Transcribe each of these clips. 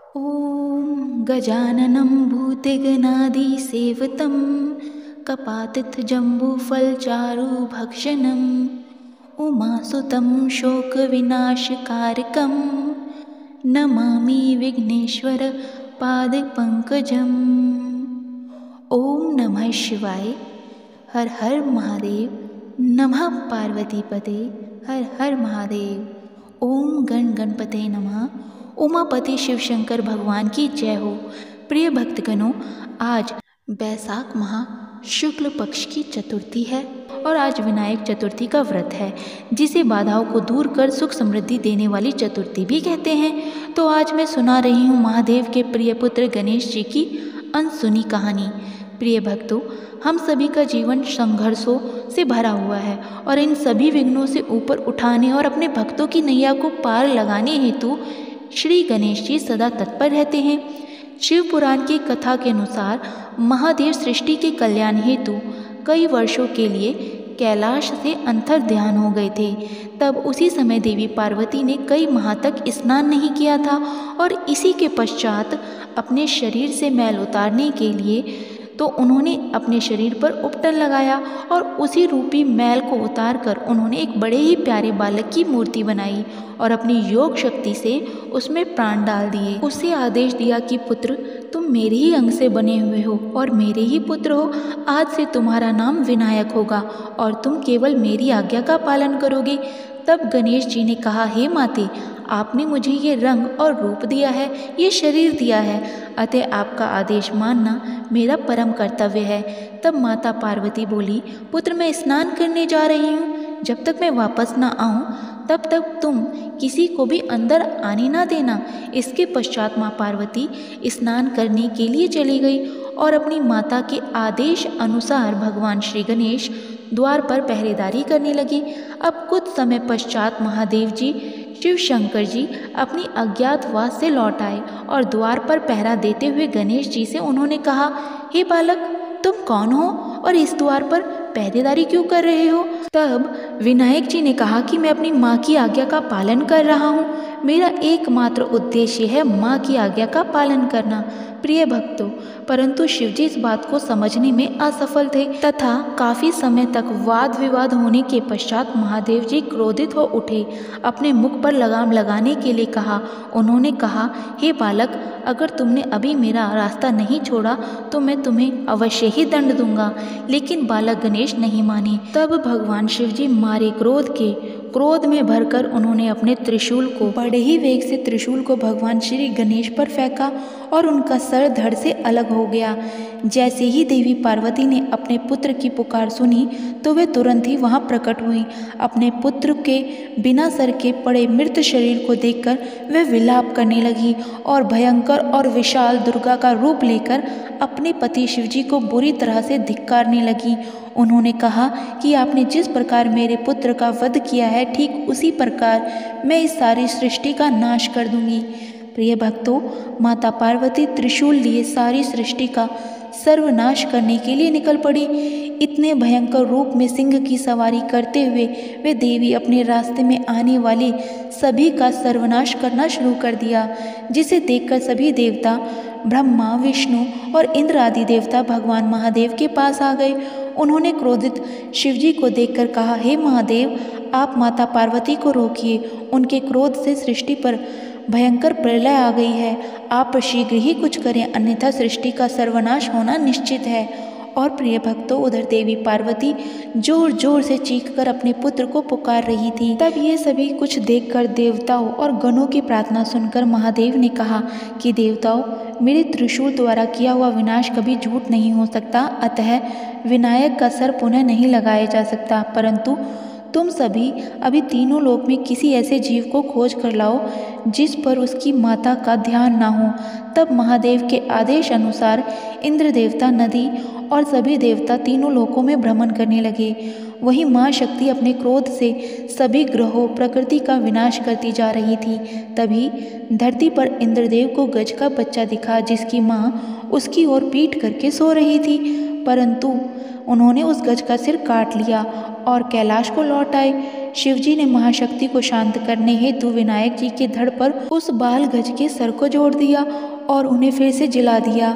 ॐ गजाननं भूतगणादिसेवितं कपातिथजम्बूफलचारुभक्षणम् उमासुतं शोकविनाशकारकं नमामि विघ्नेश्वरपादपङ्कजम्। ॐ नमः शिवाय। हर हर महादेव। नमः पार्वतीपते। हर हर महादेव। ओम गण गणपते नमः। उमापति शिव शंकर भगवान की जय हो। प्रिय भक्तगणों, आज बैसाख माह शुक्ल पक्ष की चतुर्थी है और आज विनायक चतुर्थी का व्रत है, जिसे बाधाओं को दूर कर सुख समृद्धि देने वाली चतुर्थी भी कहते हैं। तो आज मैं सुना रही हूँ महादेव के प्रिय पुत्र गणेश जी की अनसुनी कहानी। प्रिय भक्तों, हम सभी का जीवन संघर्षों से भरा हुआ है और इन सभी विघ्नों से ऊपर उठाने और अपने भक्तों की नैया को पार लगाने हेतु श्री गणेश जी सदा तत्पर रहते हैं। शिव पुराण की कथा के अनुसार महादेव सृष्टि के कल्याण हेतु कई वर्षों के लिए कैलाश से अंतर ध्यान हो गए थे। तब उसी समय देवी पार्वती ने कई माह तक स्नान नहीं किया था और इसी के पश्चात अपने शरीर से मैल उतारने के लिए तो उन्होंने अपने शरीर पर उपटन लगाया और उसी रूपी मैल को उतार कर उन्होंने एक बड़े ही प्यारे बालक की मूर्ति बनाई और अपनी योग शक्ति से उसमें प्राण डाल दिए। उसे आदेश दिया कि पुत्र, तुम मेरे ही अंग से बने हुए हो और मेरे ही पुत्र हो। आज से तुम्हारा नाम विनायक होगा और तुम केवल मेरी आज्ञा का पालन करोगे। तब गणेश जी ने कहा, हे माते, आपने मुझे ये रंग और रूप दिया है, ये शरीर दिया है, अतः आपका आदेश मानना मेरा परम कर्तव्य है। तब माता पार्वती बोली, पुत्र, मैं स्नान करने जा रही हूँ। जब तक मैं वापस ना आऊँ तब तक तुम किसी को भी अंदर आने ना देना। इसके पश्चात माँ पार्वती स्नान करने के लिए चली गई और अपनी माता के आदेश अनुसार भगवान श्री गणेश द्वार पर पहरेदारी करने लगे। अब कुछ समय पश्चात महादेव जी शिव शंकर जी अपनी अज्ञातवास से लौट आए और द्वार पर पहरा देते हुए गणेश जी से उन्होंने कहा, हे बालक, तुम कौन हो और इस द्वार पर पहरेदारी क्यों कर रहे हो? तब विनायक जी ने कहा कि मैं अपनी माँ की आज्ञा का पालन कर रहा हूँ। मेरा एकमात्र उद्देश्य है माँ की आज्ञा का पालन करना। प्रिय भक्तों, परंतु शिवजी इस बात को समझने में असफल थे तथा काफी समय तक वाद विवाद होने के पश्चात महादेव जी क्रोधित हो उठे। अपने मुख पर लगाम लगाने के लिए कहा। उन्होंने कहा, हे बालक, अगर तुमने अभी मेरा रास्ता नहीं छोड़ा तो मैं तुम्हें अवश्य ही दंड दूंगा। लेकिन बालक गणेश नहीं माने। तब भगवान शिव जी मारे क्रोध में भरकर उन्होंने अपने त्रिशूल को बड़े ही वेग से त्रिशूल को भगवान श्री गणेश पर फेंका और उनका सर धड़ से अलग हो गया। जैसे ही देवी पार्वती ने अपने पुत्र की पुकार सुनी तो वे तुरंत ही वहां प्रकट हुई। अपने पुत्र के बिना सर के पड़े मृत शरीर को देखकर वे विलाप करने लगी और भयंकर और विशाल दुर्गा का रूप लेकर अपने पति शिवजी को बुरी तरह से धिक्कारने लगी। उन्होंने कहा कि आपने जिस प्रकार मेरे पुत्र का वध किया है, ठीक उसी प्रकार मैं इस सारी सृष्टि का नाश कर दूंगी। प्रिय भक्तों, माता पार्वती त्रिशूल लिए सारी सृष्टि का सर्वनाश करने के लिए निकल पड़ी। इतने भयंकर रूप में सिंह की सवारी करते हुए वे देवी अपने रास्ते में आने वाले सभी का सर्वनाश करना शुरू कर दिया, जिसे देखकर सभी देवता ब्रह्मा, विष्णु और इंद्र आदि देवता भगवान महादेव के पास आ गए। उन्होंने क्रोधित शिवजी को देखकर कहा, हे महादेव, आप माता पार्वती को रोकिए। उनके क्रोध से सृष्टि पर भयंकर प्रलय आ गई है। आप शीघ्र ही कुछ करें, अन्यथा सृष्टि का सर्वनाश होना निश्चित है। और प्रिय भक्तों, उधर देवी पार्वती जोर जोर से चीखकर अपने पुत्र को पुकार रही थी। तब ये सभी कुछ देखकर देवताओं और गणों की प्रार्थना सुनकर महादेव ने कहा कि देवताओं, मेरे त्रिशूल द्वारा किया हुआ विनाश कभी झूठ नहीं हो सकता, अतः विनायक का सर पुनः नहीं लगाया जा सकता। परंतु तुम सभी अभी तीनों लोक में किसी ऐसे जीव को खोज कर लाओ जिस पर उसकी माता का ध्यान ना हो। तब महादेव के आदेश अनुसार इंद्र देवता, नदी और सभी देवता तीनों लोकों में भ्रमण करने लगे। वहीं माँ शक्ति अपने क्रोध से सभी ग्रहों प्रकृति का विनाश करती जा रही थी। तभी धरती पर इंद्रदेव को गज का बच्चा दिखा, जिसकी माँ उसकी ओर पीठ करके सो रही थी। परंतु उन्होंने उस गज का सिर काट लिया और कैलाश को लौट आए। शिवजी ने महाशक्ति को शांत करने हेतु विनायक जी के धड़ पर उस बाल गज के सर को जोड़ दिया और उन्हें फिर से जिला दिया।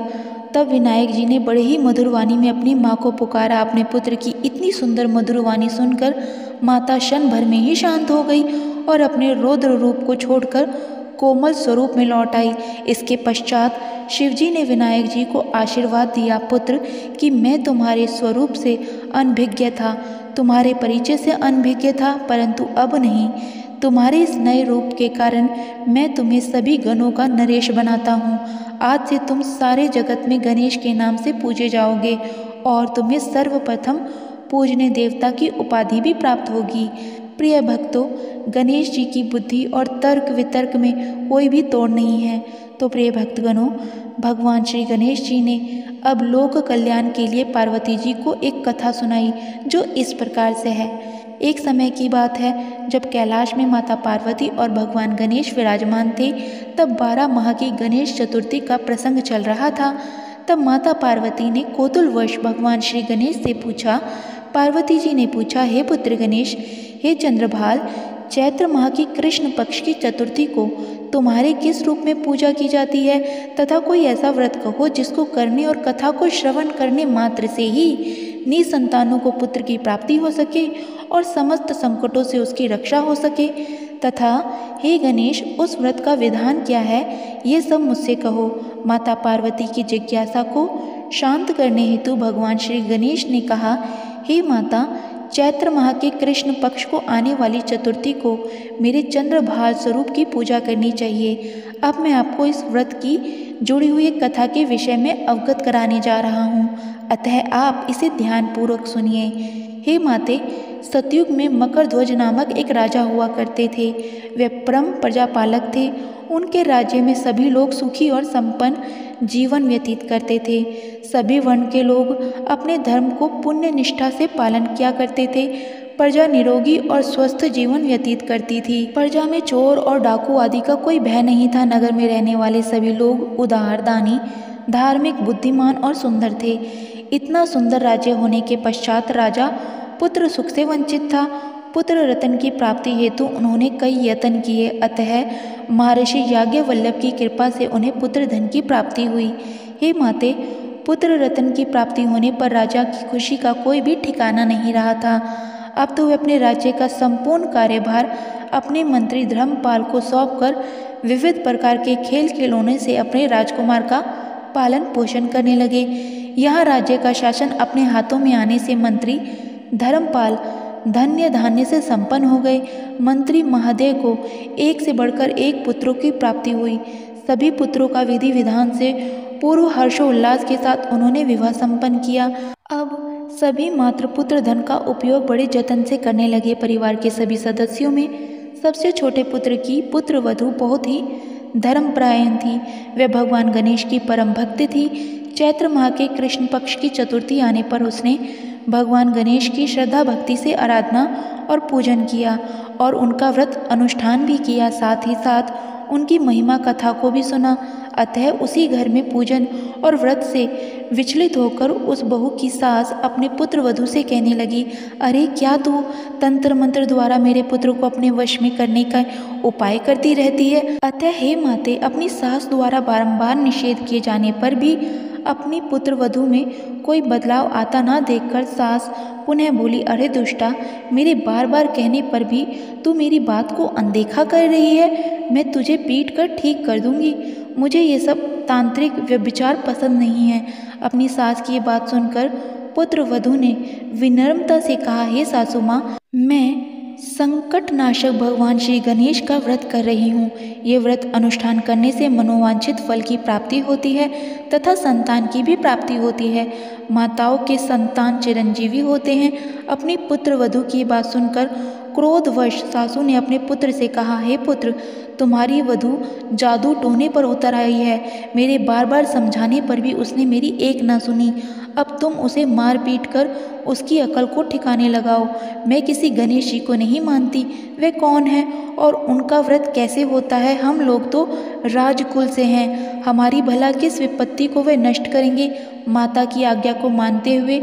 तब विनायक जी ने बड़े ही मधुर वाणी में अपनी माँ को पुकारा। अपने पुत्र की इतनी सुंदर मधुर वाणी सुनकर माता क्षण भर में ही शांत हो गई और अपने रौद्र रूप को छोड़कर कोमल स्वरूप में लौट आई। इसके पश्चात शिवजी ने विनायक जी को आशीर्वाद दिया, पुत्र, कि मैं तुम्हारे स्वरूप से अनभिज्ञ था, तुम्हारे परिचय से अनभिज्ञ था, परंतु अब नहीं। तुम्हारे इस नए रूप के कारण मैं तुम्हें सभी गणों का नरेश बनाता हूँ। आज से तुम सारे जगत में गणेश के नाम से पूजे जाओगे और तुम्हें सर्वप्रथम पूजनीय देवता की उपाधि भी प्राप्त होगी। प्रिय भक्तों, गणेश जी की बुद्धि और तर्क वितर्क में कोई भी तोड़ नहीं है। तो प्रिय भक्तगणों, भगवान श्री गणेश जी ने अब लोक कल्याण के लिए पार्वती जी को एक कथा सुनाई जो इस प्रकार से है। एक समय की बात है, जब कैलाश में माता पार्वती और भगवान गणेश विराजमान थे, तब 12 माह की गणेश चतुर्थी का प्रसंग चल रहा था। तब माता पार्वती ने कौतूहलवश भगवान श्री गणेश से पूछा। पार्वती जी ने पूछा, हे पुत्र गणेश, हे चंद्रभाल, चैत्र माह की कृष्ण पक्ष की चतुर्थी को तुम्हारे किस रूप में पूजा की जाती है, तथा कोई ऐसा व्रत कहो जिसको करने और कथा को श्रवण करने मात्र से ही निसंतानों को पुत्र की प्राप्ति हो सके और समस्त संकटों से उसकी रक्षा हो सके। तथा हे गणेश, उस व्रत का विधान क्या है, ये सब मुझसे कहो। माता पार्वती की जिज्ञासा को शांत करने हेतु भगवान श्री गणेश ने कहा, हे माता, चैत्र माह के कृष्ण पक्ष को आने वाली चतुर्थी को मेरे चंद्रभाल स्वरूप की पूजा करनी चाहिए। अब मैं आपको इस व्रत की जुड़ी हुई कथा के विषय में अवगत कराने जा रहा हूँ, अतः आप इसे ध्यानपूर्वक सुनिए। हे माते, सतयुग में मकरध्वज नामक एक राजा हुआ करते थे। वे परम प्रजापालक थे। उनके राज्य में सभी लोग सुखी और संपन्न जीवन व्यतीत करते थे। सभी वर्ण के लोग अपने धर्म को पुण्य निष्ठा से पालन किया करते थे। प्रजा निरोगी और स्वस्थ जीवन व्यतीत करती थी। प्रजा में चोर और डाकू आदि का कोई भय नहीं था। नगर में रहने वाले सभी लोग उदार, दानी, धार्मिक, बुद्धिमान और सुंदर थे। इतना सुंदर राज्य होने के पश्चात राजा पुत्र सुख से वंचित था। पुत्र रत्न की प्राप्ति हेतु उन्होंने कई यत्न किए, अतः महर्षि याज्ञवल्क्य की कृपा से उन्हें पुत्र धन की प्राप्ति हुई। हे माते, पुत्र रत्न की प्राप्ति होने पर राजा की खुशी का कोई भी ठिकाना नहीं रहा था। अब तो वे अपने राज्य का संपूर्ण कार्यभार अपने मंत्री धर्मपाल को सौंपकर विविध प्रकार के खेल खिलौने से अपने राजकुमार का पालन पोषण करने लगे। यहाँ राज्य का शासन अपने हाथों में आने से मंत्री धर्मपाल धन्य धान्य से संपन्न हो गए। मंत्री महादेव को एक से बढ़कर एक पुत्रों की प्राप्ति हुई। सभी पुत्रों का विधि विधान से पूर्व हर्षोल्लास के साथ उन्होंने विवाह संपन्न किया। अब सभी मात्र पुत्र धन का उपयोग बड़े जतन से करने लगे। परिवार के सभी सदस्यों में सबसे छोटे पुत्र की पुत्र वधू बहुत ही धर्मपरायण थी। वह भगवान गणेश की परम भक्त थी। चैत्र माह के कृष्ण पक्ष की चतुर्थी आने पर उसने भगवान गणेश की श्रद्धा भक्ति से आराधना और पूजन किया और उनका व्रत अनुष्ठान भी किया। साथ ही साथ उनकी महिमा कथा को भी सुना। अतः उसी घर में पूजन और व्रत से विचलित होकर उस बहू की सास अपने पुत्र वधू से कहने लगी, अरे क्या तू तंत्र मंत्र द्वारा मेरे पुत्र को अपने वश में करने का उपाय करती रहती है। अतः हे माते, अपनी सास द्वारा बारंबार निषेध किए जाने पर भी अपनी पुत्र वधू में कोई बदलाव आता ना देखकर सास पुनः बोली, अरे दुष्टा, मेरे बार बार कहने पर भी तू मेरी बात को अनदेखा कर रही है। मैं तुझे पीट कर ठीक कर दूंगी। मुझे ये सब तांत्रिक व्यभिचार पसंद नहीं है। अपनी सास की ये बात सुनकर पुत्र वधू ने विनम्रता से कहा, हे सासू माँ, मैं संकट नाशक भगवान श्री गणेश का व्रत कर रही हूँ। ये व्रत अनुष्ठान करने से मनोवांछित फल की प्राप्ति होती है तथा संतान की भी प्राप्ति होती है। माताओं के संतान चिरंजीवी होते हैं। अपनी पुत्र वधू की बात सुनकर क्रोधवश सासू ने अपने पुत्र से कहा, हे पुत्र, तुम्हारी वधू जादू टोने पर उतर आई है। मेरे बार बार समझाने पर भी उसने मेरी एक न सुनी। अब तुम उसे मार पीट कर उसकी अकल को ठिकाने लगाओ। मैं किसी गणेश जी को नहीं मानती। वे कौन है और उनका व्रत कैसे होता है? हम लोग तो राजकुल से हैं, हमारी भला किस विपत्ति को वे नष्ट करेंगे? माता की आज्ञा को मानते हुए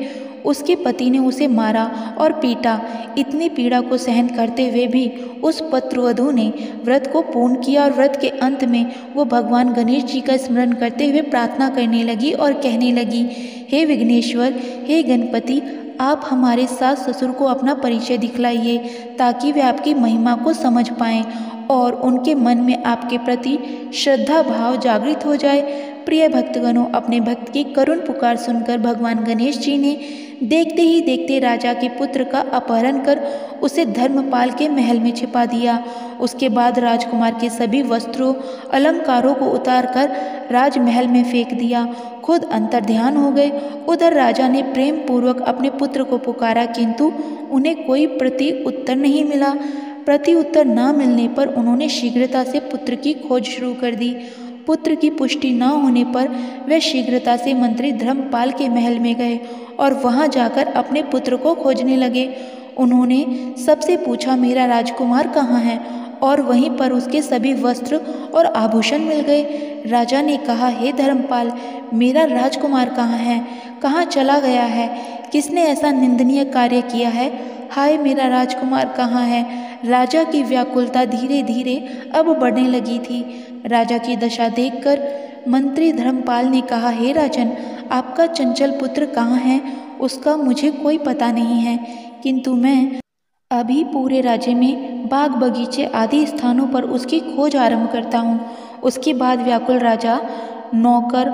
उसके पति ने उसे मारा और पीटा। इतनी पीड़ा को सहन करते हुए भी उस पुत्रवधू ने व्रत को पूर्ण किया और व्रत के अंत में वो भगवान गणेश जी का स्मरण करते हुए प्रार्थना करने लगी और कहने लगी, हे विघ्नेश्वर, हे गणपति, आप हमारे सास ससुर को अपना परिचय दिखलाइए ताकि वे आपकी महिमा को समझ पाएं और उनके मन में आपके प्रति श्रद्धा भाव जागृत हो जाए। प्रिय भक्तगणों, अपने भक्त की करुण पुकार सुनकर भगवान गणेश जी ने देखते ही देखते राजा के पुत्र का अपहरण कर उसे धर्मपाल के महल में छिपा दिया। उसके बाद राजकुमार के सभी वस्त्रों अलंकारों को उतार कर राजमहल में फेंक दिया। खुद अंतर्ध्यान हो गए। उधर राजा ने प्रेम पूर्वक अपने पुत्र को पुकारा, किंतु उन्हें कोई प्रति उत्तर नहीं मिला। प्रति उत्तर न मिलने पर उन्होंने शीघ्रता से पुत्र की खोज शुरू कर दी। पुत्र की पुष्टि न होने पर वे शीघ्रता से मंत्री धर्मपाल के महल में गए और वहां जाकर अपने पुत्र को खोजने लगे। उन्होंने सबसे पूछा, मेरा राजकुमार कहाँ है? और वहीं पर उसके सभी वस्त्र और आभूषण मिल गए। राजा ने कहा, हे धर्मपाल, मेरा राजकुमार कहाँ है? कहाँ चला गया है? किसने ऐसा निंदनीय कार्य किया है? हाय, मेरा राजकुमार कहाँ है? राजा की व्याकुलता धीरे धीरे अब बढ़ने लगी थी। राजा की दशा देखकर मंत्री धर्मपाल ने कहा, हे राजन, आपका चंचल पुत्र कहाँ है? उसका मुझे कोई पता नहीं है, किंतु मैं अभी पूरे राज्य में बाग बगीचे आदि स्थानों पर उसकी खोज आरंभ करता हूँ। उसके बाद व्याकुल राजा नौकर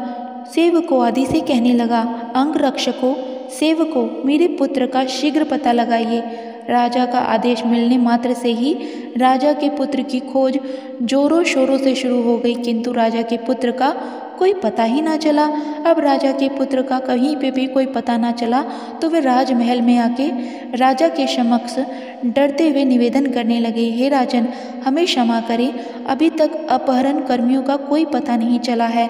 सेवकों आदि से कहने लगा, अंगरक्षकों, सेवकों, मेरे पुत्र का शीघ्र पता लगाइए। राजा का आदेश मिलने मात्र से ही राजा के पुत्र की खोज जोरों शोरों से शुरू हो गई, किंतु राजा के पुत्र का कोई पता ही ना चला। अब राजा के पुत्र का कहीं पे भी कोई पता ना चला तो वे राजमहल में आके राजा के समक्ष डरते हुए निवेदन करने लगे, हे राजन, हमें क्षमा करें, अभी तक अपहरण कर्मियों का कोई पता नहीं चला है।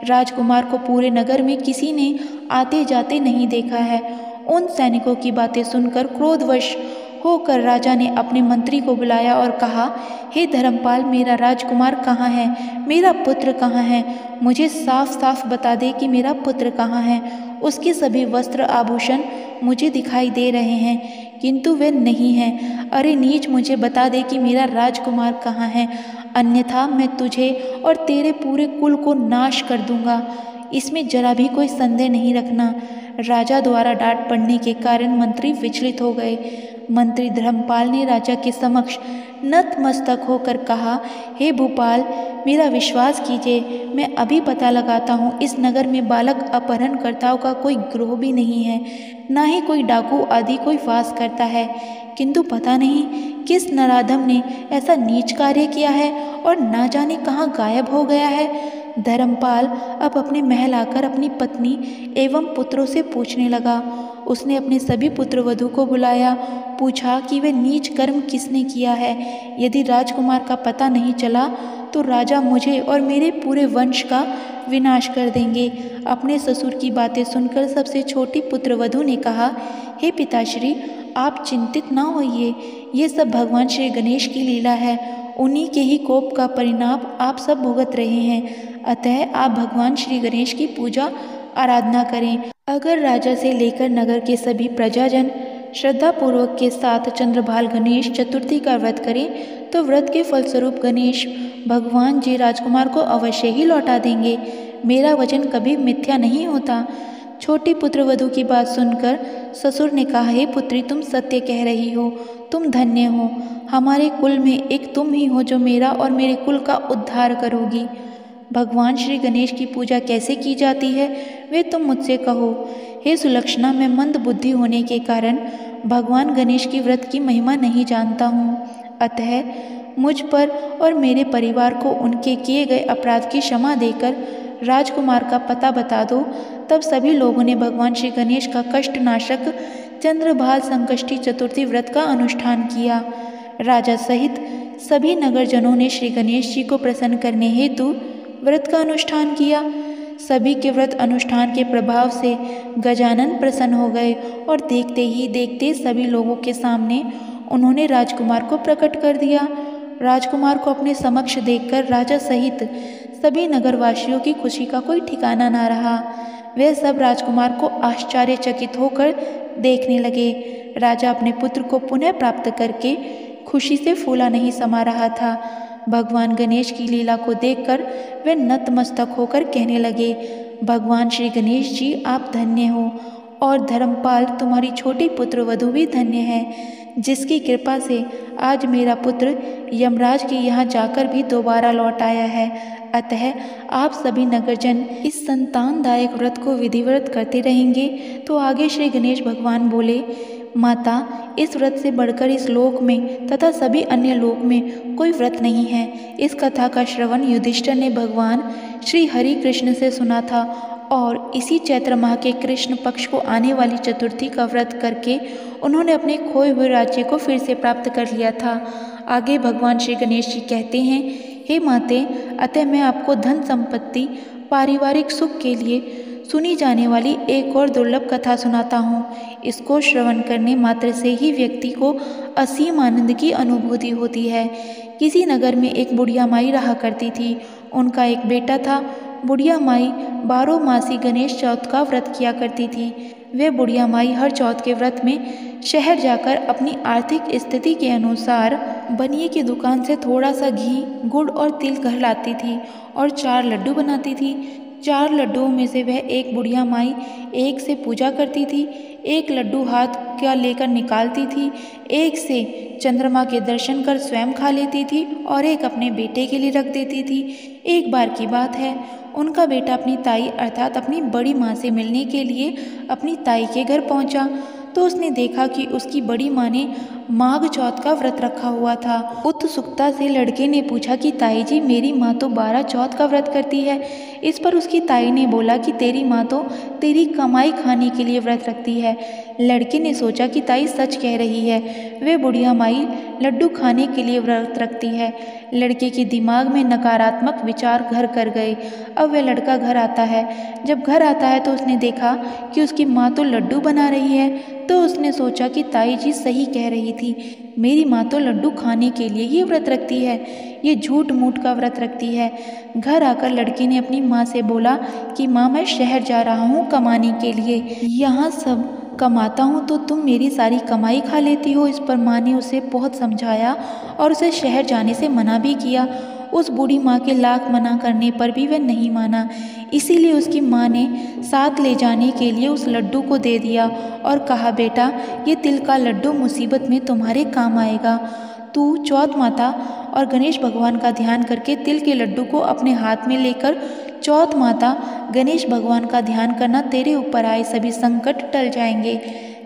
राजकुमार को पूरे नगर में किसी ने आते जाते नहीं देखा है। उन सैनिकों की बातें सुनकर क्रोधवश होकर राजा ने अपने मंत्री को बुलाया और कहा, हे धर्मपाल, मेरा राजकुमार कहाँ है? मेरा पुत्र कहाँ है? मुझे साफ साफ बता दे कि मेरा पुत्र कहाँ है। उसके सभी वस्त्र आभूषण मुझे दिखाई दे रहे हैं, किंतु वे नहीं हैं। अरे नीच, मुझे बता दे कि मेरा राजकुमार कहाँ है, अन्यथा मैं तुझे और तेरे पूरे कुल को नाश कर दूंगा। इसमें जरा भी कोई संदेह नहीं रखना। राजा द्वारा डांट पड़ने के कारण मंत्री विचलित हो गए। मंत्री धर्मपाल ने राजा के समक्ष नतमस्तक होकर कहा, हे भूपाल, मेरा विश्वास कीजिए, मैं अभी पता लगाता हूँ। इस नगर में बालक अपहरणकर्ताओं का कोई गिरोह भी नहीं है, ना ही कोई डाकू आदि कोई वास करता है, किंतु पता नहीं किस नराधम ने ऐसा नीच कार्य किया है और ना जाने कहाँ गायब हो गया है। धर्मपाल अब अपने महल आकर अपनी पत्नी एवं पुत्रों से पूछने लगा। उसने अपने सभी पुत्रवधू को बुलाया, पूछा कि वे नीच कर्म किसने किया है। यदि राजकुमार का पता नहीं चला तो राजा मुझे और मेरे पूरे वंश का विनाश कर देंगे। अपने ससुर की बातें सुनकर सबसे छोटी पुत्रवधू ने कहा, हे पिताश्री, आप चिंतित ना होइए, ये सब भगवान श्री गणेश की लीला है। उन्हीं के ही कोप का परिणाम आप सब भुगत रहे हैं। अतः आप भगवान श्री गणेश की पूजा आराधना करें। अगर राजा से लेकर नगर के सभी प्रजाजन श्रद्धापूर्वक के साथ चंद्रभाल गणेश चतुर्थी का व्रत करें तो व्रत के फलस्वरूप गणेश भगवान जी राजकुमार को अवश्य ही लौटा देंगे। मेरा वचन कभी मिथ्या नहीं होता। छोटी पुत्रवधू की बात सुनकर ससुर ने कहा, हे पुत्री, तुम सत्य कह रही हो, तुम धन्य हो। हमारे कुल में एक तुम ही हो जो मेरा और मेरे कुल का उद्धार करोगी। भगवान श्री गणेश की पूजा कैसे की जाती है वे तुम मुझसे कहो। हे सुलक्षणा, मैं मंद बुद्धि होने के कारण भगवान गणेश की व्रत की महिमा नहीं जानता हूँ। अतः मुझ पर और मेरे परिवार को उनके किए गए अपराध की क्षमा देकर राजकुमार का पता बता दो। तब सभी लोगों ने भगवान श्री गणेश का कष्टनाशक चंद्रभाल संकष्टी चतुर्थी व्रत का अनुष्ठान किया। राजा सहित सभी नगरजनों ने श्री गणेश जी को प्रसन्न करने हेतु व्रत का अनुष्ठान किया। सभी के व्रत अनुष्ठान के प्रभाव से गजानन प्रसन्न हो गए और देखते ही देखते सभी लोगों के सामने उन्होंने राजकुमार को प्रकट कर दिया। राजकुमार को अपने समक्ष देखकर राजा सहित सभी नगरवासियों की खुशी का कोई ठिकाना ना रहा। वे सब राजकुमार को आश्चर्यचकित होकर देखने लगे। राजा अपने पुत्र को पुनः प्राप्त करके खुशी से फूला नहीं समा रहा था। भगवान गणेश की लीला को देखकर वे नतमस्तक होकर कहने लगे, भगवान श्री गणेश जी आप धन्य हो और धर्मपाल तुम्हारी छोटी पुत्र वधू भी धन्य है, जिसकी कृपा से आज मेरा पुत्र यमराज के यहाँ जाकर भी दोबारा लौट आया है। अतः आप सभी नगरजन इस संतानदायक व्रत को विधिवत करते रहेंगे। तो आगे श्री गणेश भगवान बोले, माता, इस व्रत से बढ़कर इस लोक में तथा सभी अन्य लोक में कोई व्रत नहीं है। इस कथा का श्रवण युधिष्ठिर ने भगवान श्री हरि कृष्ण से सुना था और इसी चैत्र माह के कृष्ण पक्ष को आने वाली चतुर्थी का व्रत करके उन्होंने अपने खोए हुए राज्य को फिर से प्राप्त कर लिया था। आगे भगवान श्री गणेश जी कहते हैं, हे माते, अतः मैं आपको धन संपत्ति पारिवारिक सुख के लिए सुनी जाने वाली एक और दुर्लभ कथा सुनाता हूँ। इसको श्रवण करने मात्र से ही व्यक्ति को असीम आनंद की अनुभूति होती है। किसी नगर में एक बुढ़िया माई रहा करती थी। उनका एक बेटा था। बुढ़िया माई 12 मासी गणेश चौथ का व्रत किया करती थी। वे बुढ़िया माई हर चौथ के व्रत में शहर जाकर अपनी आर्थिक स्थिति के अनुसार बनिए की दुकान से थोड़ा सा घी, गुड़ और तिल घर लाती थी और 4 लड्डू बनाती थी। 4 लड्डुओं में से वह एक बुढ़िया माई एक से पूजा करती थी, एक लड्डू हाथ का लेकर निकालती थी, एक से चंद्रमा के दर्शन कर स्वयं खा लेती थी और एक अपने बेटे के लिए रख देती थी। एक बार की बात है, उनका बेटा अपनी ताई अर्थात अपनी बड़ी माँ से मिलने के लिए अपनी ताई के घर पहुँचा तो उसने देखा कि उसकी बड़ी माँ ने माघ चौथ का व्रत रखा हुआ था। उत्सुकता से लड़के ने पूछा कि ताई जी, मेरी माँ तो 12 चौथ का व्रत करती है। इस पर उसकी ताई ने बोला कि तेरी माँ तो तेरी कमाई खाने के लिए व्रत रखती है। लड़के ने सोचा कि ताई सच कह रही है, वे बुढ़िया माई लड्डू खाने के लिए व्रत रखती है। लड़के के दिमाग में नकारात्मक विचार घर कर गए। अब वह लड़का घर आता है। जब घर आता है तो उसने देखा कि उसकी माँ तो लड्डू बना रही है। तो उसने सोचा कि ताई जी सही कह रही थी, मेरी माँ तो लड्डू खाने के लिए ही व्रत रखती है, ये झूठ मूठ का व्रत रखती है। घर आकर लड़के ने अपनी माँ से बोला कि माँ, मैं शहर जा रहा हूँ कमाने के लिए, यहाँ सब कमाता हूँ तो तुम मेरी सारी कमाई खा लेती हो। इस पर माँ ने उसे बहुत समझाया और उसे शहर जाने से मना भी किया। उस बूढ़ी माँ के लाख मना करने पर भी वह नहीं माना। इसीलिए उसकी माँ ने साथ ले जाने के लिए उस लड्डू को दे दिया और कहा, बेटा, ये तिल का लड्डू मुसीबत में तुम्हारे काम आएगा। तू चौथ माता और गणेश भगवान का ध्यान करके तिल के लड्डू को अपने हाथ में लेकर चौथ माता गणेश भगवान का ध्यान करना, तेरे ऊपर आए सभी संकट टल जाएंगे।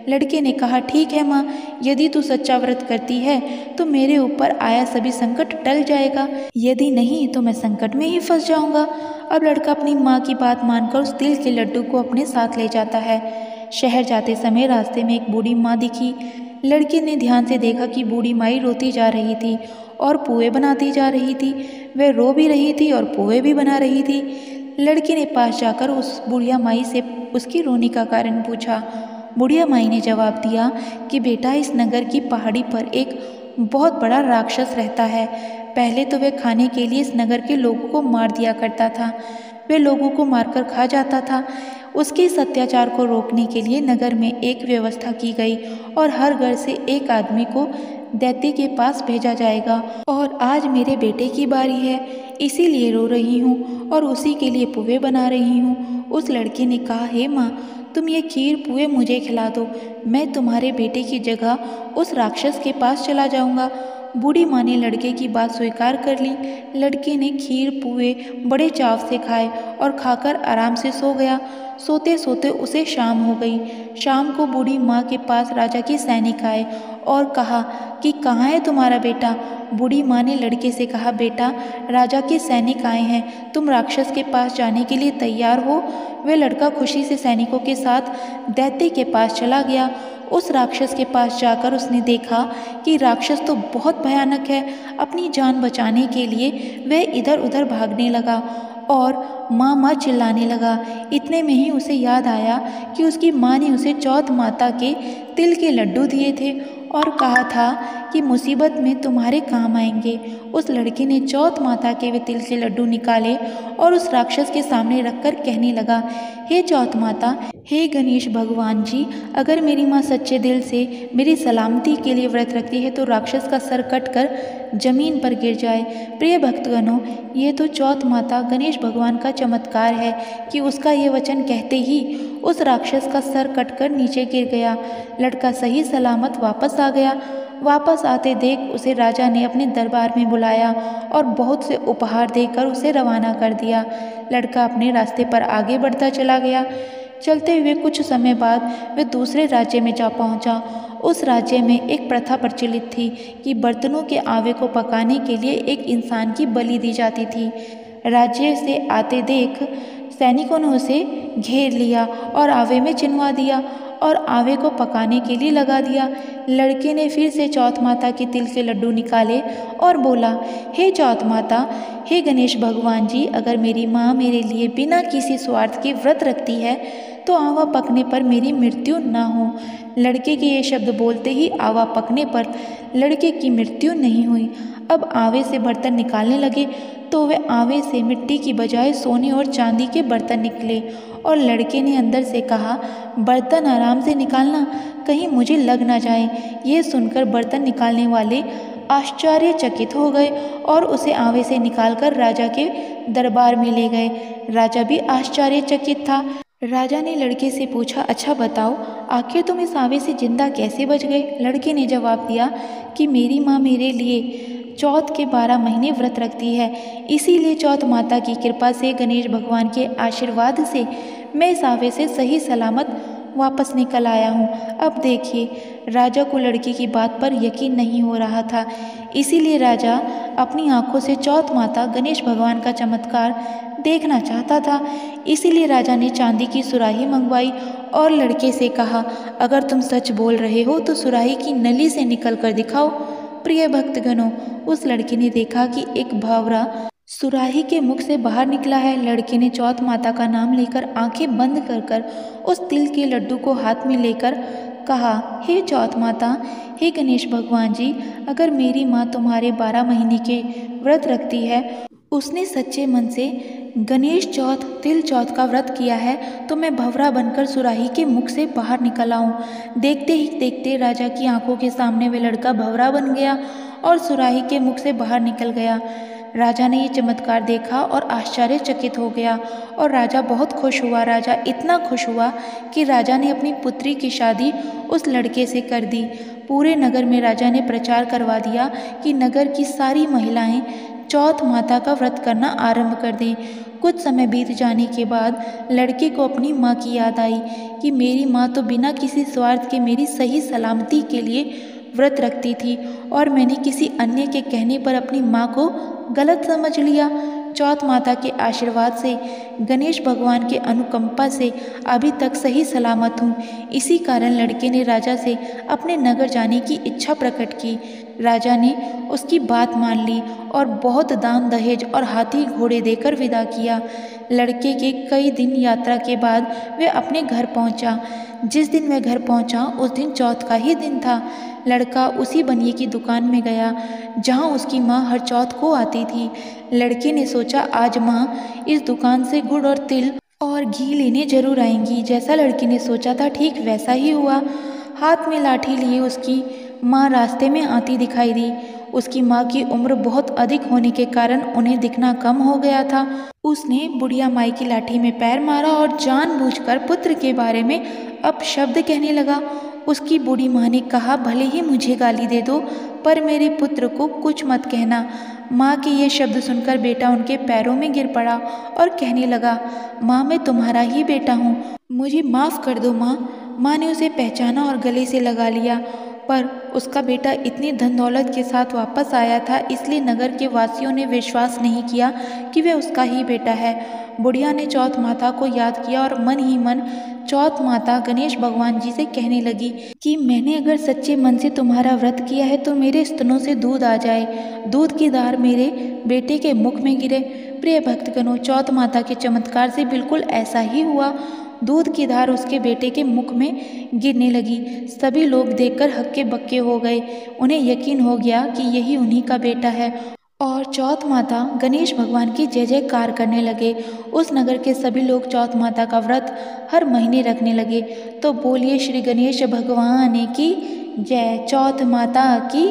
लड़के ने कहा, ठीक है माँ, यदि तू सच्चा व्रत करती है तो मेरे ऊपर आया सभी संकट टल जाएगा, यदि नहीं तो मैं संकट में ही फंस जाऊंगा। अब लड़का अपनी माँ की बात मानकर उस तिल के लड्डू को अपने साथ ले जाता है। शहर जाते समय रास्ते में एक बूढ़ी माँ दिखी। लड़के ने ध्यान से देखा कि बूढ़ी माई रोती जा रही थी और पुए बनाती जा रही थी। वह रो भी रही थी और पुए भी बना रही थी। लड़के ने पास जाकर उस बुढ़िया माई से उसकी रोने का कारण पूछा। बुढ़िया माई ने जवाब दिया कि बेटा, इस नगर की पहाड़ी पर एक बहुत बड़ा राक्षस रहता है। पहले तो वह खाने के लिए इस नगर के लोगों को मार दिया करता था। वह लोगों को मारकर खा जाता था। उसके इस अत्याचार को रोकने के लिए नगर में एक व्यवस्था की गई और हर घर से एक आदमी को दैत्य के पास भेजा जाएगा। और आज मेरे बेटे की बारी है, इसीलिए रो रही हूँ और उसी के लिए पुए बना रही हूँ। उस लड़के ने कहा, हे माँ, तुम ये खीर पुए मुझे खिला दो, मैं तुम्हारे बेटे की जगह उस राक्षस के पास चला जाऊंगा। बूढ़ी माँ ने लड़के की बात स्वीकार कर ली। लड़के ने खीर पुए बड़े चाव से खाए और खाकर आराम से सो गया। सोते सोते उसे शाम हो गई। शाम को बूढ़ी माँ के पास राजा के सैनिक आए और कहा कि कहाँ है तुम्हारा बेटा। बूढ़ी माँ ने लड़के से कहा, बेटा, राजा के सैनिक आए हैं, तुम राक्षस के पास जाने के लिए तैयार हो। वह लड़का खुशी से सैनिकों के साथ दैत्य के पास चला गया। उस राक्षस के पास जाकर उसने देखा कि राक्षस तो बहुत भयानक है। अपनी जान बचाने के लिए वह इधर उधर भागने लगा और माँ माँ चिल्लाने लगा। इतने में ही उसे याद आया कि उसकी माँ ने उसे चौथ माता के तिल के लड्डू दिए थे और कहा था कि मुसीबत में तुम्हारे काम आएंगे। उस लड़के ने चौथ माता के वे तिल के लड्डू निकाले और उस राक्षस के सामने रखकर कहने लगा, हे चौथ माता, हे गणेश भगवान जी, अगर मेरी माँ सच्चे दिल से मेरी सलामती के लिए व्रत रखती है तो राक्षस का सर कटकर जमीन पर गिर जाए। प्रिय भक्तगणों, ये तो चौथ माता गणेश भगवान का चमत्कार है कि उसका ये वचन कहते ही उस राक्षस का सर कटकर नीचे गिर गया। लड़का सही सलामत वापस आ गया। वापस आते देख उसे राजा ने अपने दरबार में बुलाया और बहुत से उपहार देकर उसे रवाना कर दिया। लड़का अपने रास्ते पर आगे बढ़ता चला गया। चलते हुए कुछ समय बाद वह दूसरे राज्य में जा पहुंचा। उस राज्य में एक प्रथा प्रचलित थी कि बर्तनों के आवे को पकाने के लिए एक इंसान की बलि दी जाती थी। राज्य से आते देख सैनिकों ने उसे घेर लिया और आवे में चिनवा दिया और आवे को पकाने के लिए लगा दिया। लड़के ने फिर से चौथ माता के तिल के लड्डू निकाले और बोला, हे चौथ माता, हे गणेश भगवान जी, अगर मेरी माँ मेरे लिए बिना किसी स्वार्थ के व्रत रखती है तो आवा पकने पर मेरी मृत्यु ना हो। लड़के के ये शब्द बोलते ही आवा पकने पर लड़के की मृत्यु नहीं हुई। अब आवे से बर्तन निकालने लगे तो वे आवे से मिट्टी की बजाय सोने और चांदी के बर्तन निकले और लड़के ने अंदर से कहा, बर्तन आराम से निकालना, कहीं मुझे लग ना जाए। ये सुनकर बर्तन निकालने वाले आश्चर्यचकित हो गए और उसे आवे से निकालकर राजा के दरबार में ले गए। राजा भी आश्चर्यचकित था। राजा ने लड़के से पूछा, अच्छा बताओ, आखिर तुम इस आवे से जिंदा कैसे बच गए? लड़के ने जवाब दिया कि मेरी माँ मेरे लिए चौथ के 12 महीने व्रत रखती है, इसीलिए चौथ माता की कृपा से, गणेश भगवान के आशीर्वाद से मैं इस आवे से सही सलामत वापस निकल आया हूँ। अब देखिए, राजा को लड़की की बात पर यकीन नहीं हो रहा था, इसीलिए राजा अपनी आंखों से चौथ माता गणेश भगवान का चमत्कार देखना चाहता था। इसीलिए राजा ने चांदी की सुराही मंगवाई और लड़के से कहा, अगर तुम सच बोल रहे हो तो सुराही की नली से निकल कर दिखाओ। प्रिय भक्तगणों, उस लड़के ने देखा कि एक भंवरा सुराही के मुख से बाहर निकला है। लड़के ने चौथ माता का नाम लेकर आंखें बंद कर उस तिल के लड्डू को हाथ में लेकर कहा, हे चौथ माता, हे गणेश भगवान जी, अगर मेरी माँ तुम्हारे 12 महीने के व्रत रखती है, उसने सच्चे मन से गणेश चौथ तिल चौथ का व्रत किया है, तो मैं भंवरा बनकर सुराही के मुख से बाहर निकल आऊं। देखते ही देखते राजा की आंखों के सामने वे लड़का भंवरा बन गया और सुराही के मुख से बाहर निकल गया। राजा ने ये चमत्कार देखा और आश्चर्यचकित हो गया और राजा बहुत खुश हुआ। राजा इतना खुश हुआ कि राजा ने अपनी पुत्री की शादी उस लड़के से कर दी। पूरे नगर में राजा ने प्रचार करवा दिया कि नगर की सारी महिलाएं चौथ माता का व्रत करना आरंभ कर दें। कुछ समय बीत जाने के बाद लड़के को अपनी माँ की याद आई कि मेरी माँ तो बिना किसी स्वार्थ के मेरी सही सलामती के लिए व्रत रखती थी और मैंने किसी अन्य के कहने पर अपनी माँ को गलत समझ लिया। चौथ माता के आशीर्वाद से, गणेश भगवान के अनुकंपा से अभी तक सही सलामत हूँ। इसी कारण लड़के ने राजा से अपने नगर जाने की इच्छा प्रकट की। राजा ने उसकी बात मान ली और बहुत दान दहेज और हाथी घोड़े देकर विदा किया। लड़के के कई दिन यात्रा के बाद वह अपने घर पहुंचा। जिस दिन वह घर पहुंचा उस दिन चौथ का ही दिन था। लड़का उसी बनिए की दुकान में गया जहां उसकी माँ हर चौथ को आती थी। लड़के ने सोचा, आज माँ इस दुकान से गुड़ और तिल और घी लेने जरूर आएंगी। जैसा लड़के ने सोचा था ठीक वैसा ही हुआ। हाथ में लाठी लिए उसकी माँ रास्ते में आती दिखाई दी। उसकी माँ की उम्र बहुत अधिक होने के कारण उन्हें दिखना कम हो गया था। उसने बुढ़िया माई की लाठी में पैर मारा और जानबूझकर पुत्र के बारे में अपशब्द कहने लगा। उसकी बूढ़ी माँ ने कहा, भले ही मुझे गाली दे दो पर मेरे पुत्र को कुछ मत कहना। माँ के ये शब्द सुनकर बेटा उनके पैरों में गिर पड़ा और कहने लगा, माँ मैं तुम्हारा ही बेटा हूँ, मुझे माफ़ कर दो माँ। माँ ने उसे पहचाना और गले से लगा लिया। पर उसका बेटा इतनी धन दौलत के साथ वापस आया था, इसलिए नगर के वासियों ने विश्वास नहीं किया कि वह उसका ही बेटा है। बुढ़िया ने चौथ माता को याद किया और मन ही मन चौथ माता गणेश भगवान जी से कहने लगी कि मैंने अगर सच्चे मन से तुम्हारा व्रत किया है तो मेरे स्तनों से दूध आ जाए, दूध की धार मेरे बेटे के मुख में गिरे। प्रिय भक्तगणों, चौथ माता के चमत्कार से बिल्कुल ऐसा ही हुआ। दूध की धार उसके बेटे के मुख में गिरने लगी। सभी लोग देखकर हक्के बक्के हो गए। उन्हें यकीन हो गया कि यही उन्हीं का बेटा है और चौथ माता गणेश भगवान की जय जयकार करने लगे। उस नगर के सभी लोग चौथ माता का व्रत हर महीने रखने लगे। तो बोलिए श्री गणेश भगवान की जय, चौथ माता की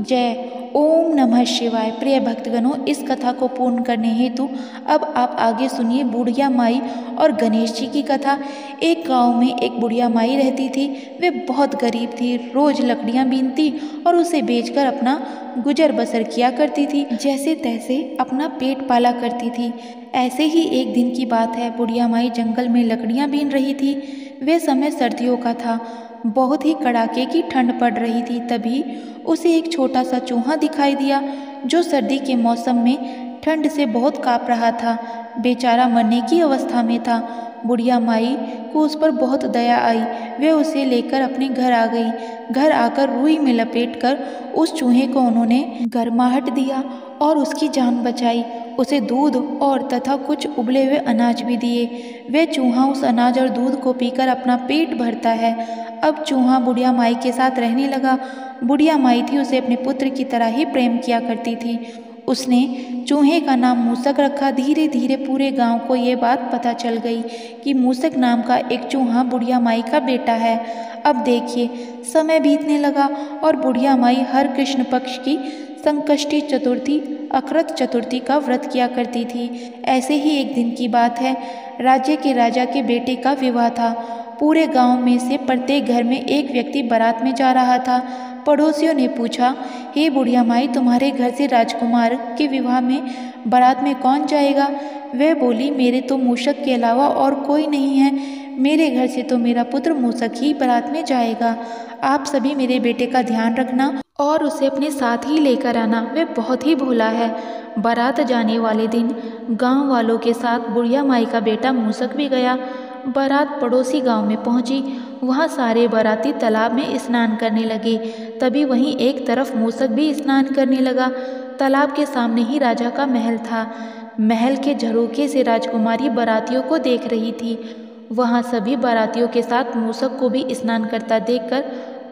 जय। ओम नमः शिवाय। प्रिय भक्तगणों, इस कथा को पूर्ण करने हेतु अब आप आगे सुनिए बुढ़िया माई और गणेश जी की कथा। एक गांव में एक बुढ़िया माई रहती थी। वे बहुत गरीब थी, रोज लकड़ियां बीनती और उसे बेचकर अपना गुजर बसर किया करती थी, जैसे तैसे अपना पेट पाला करती थी। ऐसे ही एक दिन की बात है, बुढ़िया माई जंगल में लकड़ियां बीन रही थी। वे समय सर्दियों का था, बहुत ही कड़ाके की ठंड पड़ रही थी। तभी उसे एक छोटा सा चूहा दिखाई दिया जो सर्दी के मौसम में ठंड से बहुत काँप रहा था। बेचारा मरने की अवस्था में था। बुढ़िया माई को उस पर बहुत दया आई। वे उसे लेकर अपने घर आ गई। घर आकर रुई में लपेटकर उस चूहे को उन्होंने गर्माहट दिया और उसकी जान बचाई। उसे दूध और तथा कुछ उबले हुए अनाज भी दिए। वे चूहा उस अनाज और दूध को पीकर अपना पेट भरता है। अब चूहा बुढ़िया माई के साथ रहने लगा। बुढ़िया माई थी, उसे अपने पुत्र की तरह ही प्रेम किया करती थी। उसने चूहे का नाम मूसक रखा। धीरे धीरे पूरे गांव को ये बात पता चल गई कि मूसक नाम का एक चूहा बुढ़िया माई का बेटा है। अब देखिए, समय बीतने लगा और बुढ़िया माई हर कृष्ण पक्ष की संकष्टी चतुर्थी, अकृत चतुर्थी का व्रत किया करती थी। ऐसे ही एक दिन की बात है, राज्य के राजा के बेटे का विवाह था। पूरे गांव में से प्रत्येक घर में एक व्यक्ति बारात में जा रहा था। पड़ोसियों ने पूछा, हे बुढ़िया माई, तुम्हारे घर से राजकुमार के विवाह में बारात में कौन जाएगा? वह बोली, मेरे तो मूषक के अलावा और कोई नहीं है। मेरे घर से तो मेरा पुत्र मूषक ही बारात में जाएगा। आप सभी मेरे बेटे का ध्यान रखना और उसे अपने साथ ही लेकर आना, वह बहुत ही भोला है। बारात जाने वाले दिन गांव वालों के साथ बुढ़िया माई का बेटा मूषक भी गया। बारात पड़ोसी गांव में पहुंची। वहां सारे बाराती तालाब में स्नान करने लगे। तभी वहीं एक तरफ मूषक भी स्नान करने लगा। तालाब के सामने ही राजा का महल था। महल के झरोखे से राजकुमारी बारातियों को देख रही थी। वहां सभी बारातियों के साथ मूषक को भी स्नान करता देखकर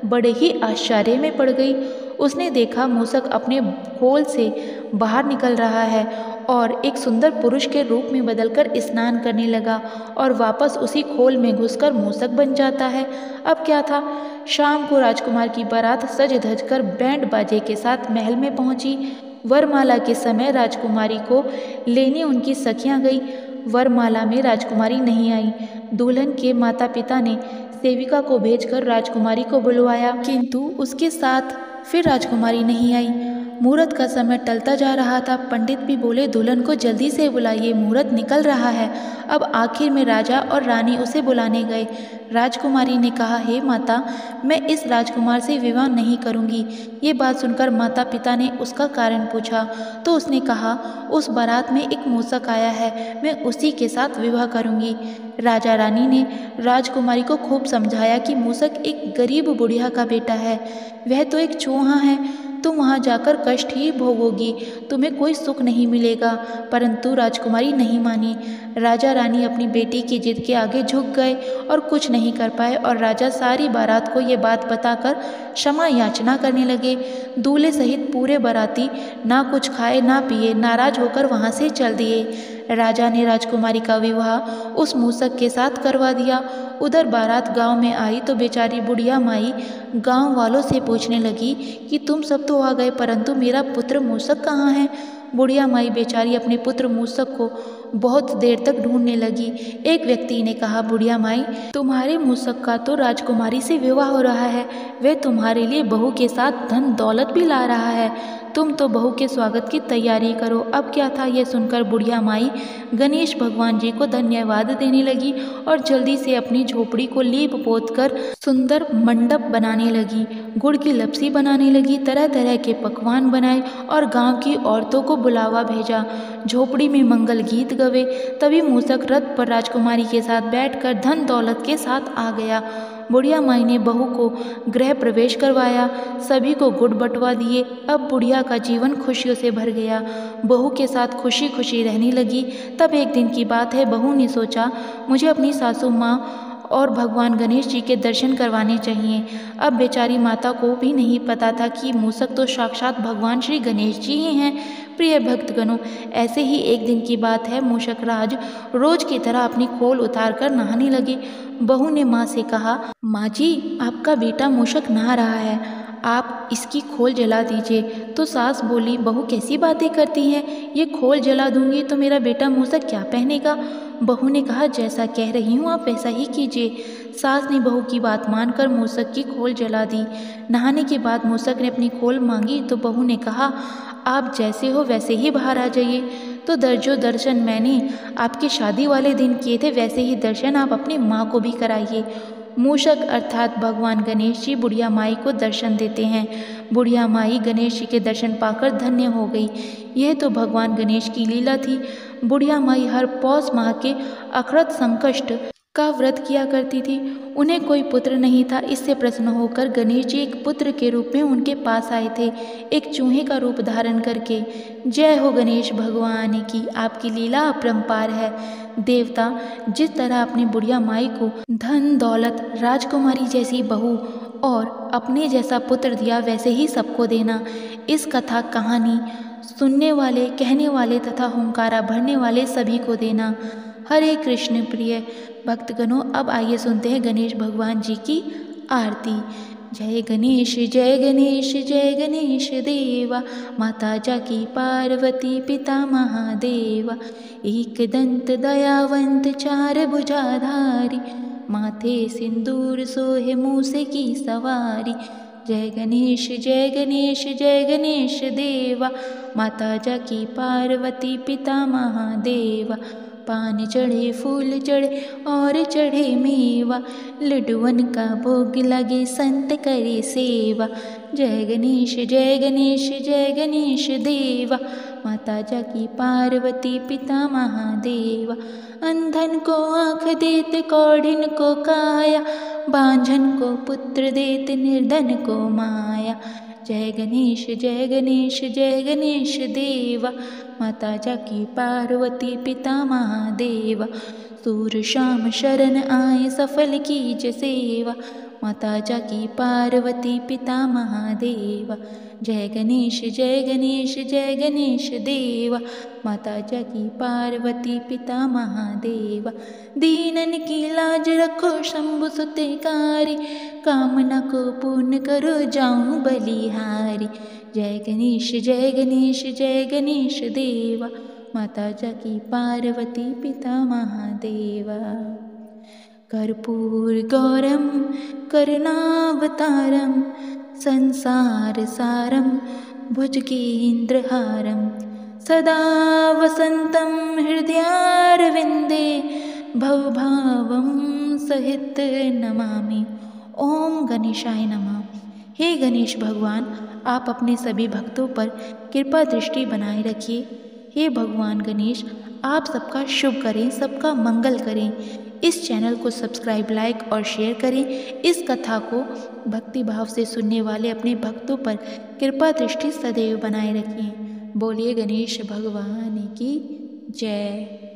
बड़े ही आश्चर्य में पड़ गई। उसने देखा मूषक अपने खोल से बाहर निकल रहा है और एक सुंदर पुरुष के रूप में बदलकर स्नान करने लगा और वापस उसी खोल में घुसकर मूषक बन जाता है। अब क्या था, शाम को राजकुमार की बारात सज धज कर बैंड बाजे के साथ महल में पहुंची। वरमाला के समय राजकुमारी को लेने उनकी सखियां गई। वरमाला में राजकुमारी नहीं आई। दुल्हन के माता पिता ने सेविका को भेजकर राजकुमारी को बुलवाया, किंतु उसके साथ फिर राजकुमारी नहीं आई। मुहूर्त का समय टलता जा रहा था। पंडित भी बोले, दुल्हन को जल्दी से बुलाइए, मुहूर्त निकल रहा है। अब आखिर में राजा और रानी उसे बुलाने गए। राजकुमारी ने कहा, हे माता, मैं इस राजकुमार से विवाह नहीं करूंगी। ये बात सुनकर माता पिता ने उसका कारण पूछा तो उसने कहा, उस बारात में एक मूषक आया है, मैं उसी के साथ विवाह करूंगी। राजा रानी ने राजकुमारी को खूब समझाया कि मूषक एक गरीब बुढ़िया का बेटा है, वह तो एक चूहा है, तुम वहाँ जाकर कष्ट ही भोगोगी, तुम्हें कोई सुख नहीं मिलेगा। परंतु राजकुमारी नहीं मानी। राजा रानी अपनी बेटी की जिद के आगे झुक गए और कुछ नहीं कर पाए और राजा सारी बारात को ये बात बताकर क्षमा याचना करने लगे। दूल्हे सहित पूरे बाराती ना कुछ खाए ना पिए नाराज होकर वहाँ से चल दिए। राजा ने राजकुमारी का विवाह उस मूषक के साथ करवा दिया। उधर बारात गांव में आई तो बेचारी बुढ़िया माई गांव वालों से पूछने लगी कि तुम सब तो आ गए, परंतु मेरा पुत्र मूषक कहाँ है? बुढ़िया माई बेचारी अपने पुत्र मूषक को बहुत देर तक ढूंढने लगी। एक व्यक्ति ने कहा, बुढ़िया माई, तुम्हारे मूषक का तो राजकुमारी से विवाह हो रहा है, वह तुम्हारे लिए बहू के साथ धन दौलत भी ला रहा है, तुम तो बहू के स्वागत की तैयारी करो। अब क्या था, यह सुनकर बुढ़िया माई गणेश भगवान जी को धन्यवाद देने लगी और जल्दी से अपनी झोपड़ी को लीप पोत कर सुंदर मंडप बनाने लगी। गुड़ की लपसी बनाने लगी, तरह तरह के पकवान बनाए और गांव की औरतों को बुलावा भेजा। झोपड़ी में मंगल गीत गवे। तभी मूसक रथ पर राजकुमारी के साथ बैठकर धन दौलत के साथ आ गया। बुढ़िया माई ने बहू को गृह प्रवेश करवाया, सभी को गुड़ बंटवा दिए। अब बुढ़िया का जीवन खुशियों से भर गया। बहू के साथ खुशी खुशी रहने लगी। तब एक दिन की बात है, बहू ने सोचा मुझे अपनी सासू माँ और भगवान गणेश जी के दर्शन करवाने चाहिए। अब बेचारी माता को भी नहीं पता था कि मूसक तो साक्षात भगवान श्री गणेश जी ही हैं। प्रिय भक्तगणों, ऐसे ही एक दिन की बात है, मूषक राज रोज की तरह अपनी खोल उतार कर नहाने लगे। बहू ने माँ से कहा, माँ जी आपका बेटा मूषक नहा रहा है, आप इसकी खोल जला दीजिए। तो सास बोली, बहू कैसी बातें करती हैं, ये खोल जला दूंगी तो मेरा बेटा मूसक क्या पहनेगा। बहू ने कहा, जैसा कह रही हूँ आप वैसा ही कीजिए। सास ने बहू की बात मानकर मूसक की खोल जला दी। नहाने के बाद मूसक ने अपनी खोल मांगी तो बहू ने कहा, आप जैसे हो वैसे ही बाहर आ जाइए। तो जो दर्शन मैंने आपकी शादी वाले दिन किए थे वैसे ही दर्शन आप अपनी माँ को भी कराइए। मूषक अर्थात भगवान गणेश जी बुढ़िया माई को दर्शन देते हैं। बुढ़िया माई गणेश जी के दर्शन पाकर धन्य हो गई। यह तो भगवान गणेश की लीला थी। बुढ़िया माई हर पौष माह के अकृत संकष्ट का व्रत किया करती थी। उन्हें कोई पुत्र नहीं था, इससे प्रसन्न होकर गणेश जी एक पुत्र के रूप में उनके पास आए थे, एक चूहे का रूप धारण करके। जय हो गणेश भगवान की, आपकी लीला अपरंपार है। देवता जिस तरह अपनी बुढ़िया माई को धन दौलत, राजकुमारी जैसी बहू और अपने जैसा पुत्र दिया, वैसे ही सबको देना। इस कथा कहानी सुनने वाले, कहने वाले तथा हुंकारा भरने वाले सभी को देना। हरे कृष्ण। प्रिय भक्तगणों, अब आइए सुनते हैं गणेश भगवान जी की आरती। जय गणेश जय गणेश जय गणेश देवा, माता जाकी पार्वती पिता महादेवा। एक दंत दयावंत चार भुजाधारी, माथे सिंदूर सोहे मूसे की सवारी। जय गणेश जय गणेश जय गणेश देवा, माता जाकी पार्वती पिता महादेवा। पान चढ़े फूल चढ़े और चढ़े मेवा, लड्डुअन का भोग लगे संत करे सेवा। जय गणेश जय गणेश जय गणेश देवा, माता जाकी पार्वती पिता महादेवा। अंधन को आँख देत कौढ़िन को काया, बांझन को पुत्र देत निर्धन को माया। जय गणेश जय गणेश जय गणेश देवा, माता जाकी पार्वती पिता महादेवा। सूर शाम शरण आए सफल कीज सेवा, माता जाकी पार्वती पिता महादेवा। जय गणेश जय गणेश जय गणेश देवा, माता जाकी पार्वती पिता महादेवा। दीनन की लाज रखो शंभु सुतेकारी, कामना को पूर्ण करो जाऊं बलिहारी। जय गणेश जय गणेश जय गणेश देवा, माता जाकी पार्वती पिता महादेवा। कर्पूर गौरम करुणावतारम, संसार सारम भुजगेन्द्रहारम। सदा वसंतं हृदयारविंदे, भवभावं सहित नमामि। ओम गणेशाय नमः। हे गणेश भगवान, आप अपने सभी भक्तों पर कृपा दृष्टि बनाए रखिए। हे भगवान गणेश, आप सबका शुभ करें, सबका मंगल करें। इस चैनल को सब्सक्राइब, लाइक और शेयर करें। इस कथा को भक्ति भाव से सुनने वाले अपने भक्तों पर कृपा दृष्टि सदैव बनाए रखें। बोलिए गणेश भगवान की जय।